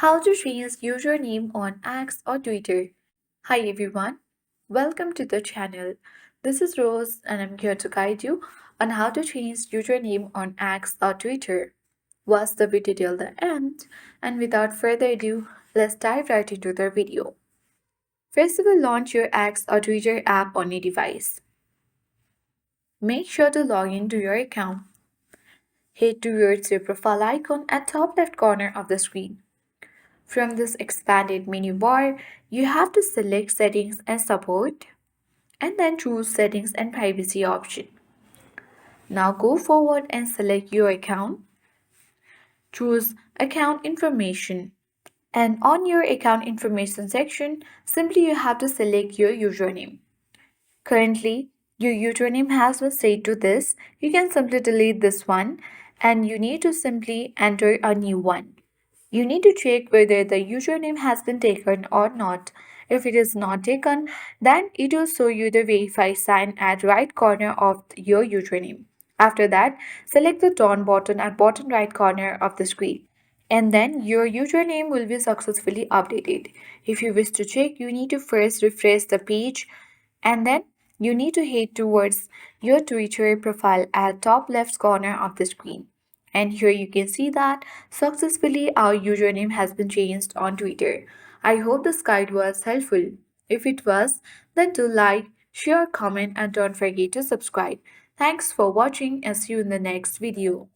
How to change username on X or Twitter. Hi everyone, welcome to the channel. This is Rose and I'm here to guide you on how to change username on X or Twitter. Watch the video till the end, and without further ado, let's dive right into the video. First, you will launch your X or Twitter app on your device. Make sure to log into your account. Head towards your profile icon at top left corner of the screen. From this expanded menu bar, you have to select Settings and Support and then choose Settings and Privacy option. Now go forward and select your account. Choose Account Information. And on your account information section, simply you have to select your username. Currently, your username has been set to this. You can simply delete this one and you need to simply enter a new one. You need to check whether the username has been taken or not. If it is not taken, then it will show you the verify sign at right corner of your username. After that, select the done button at bottom right corner of the screen. And then your username will be successfully updated. If you wish to check, you need to first refresh the page and then you need to head towards your Twitter profile at top left corner of the screen. And here you can see that successfully our username has been changed on Twitter. I hope this guide was helpful. If it was, then do like, share, comment and don't forget to subscribe. Thanks for watching and see you in the next video.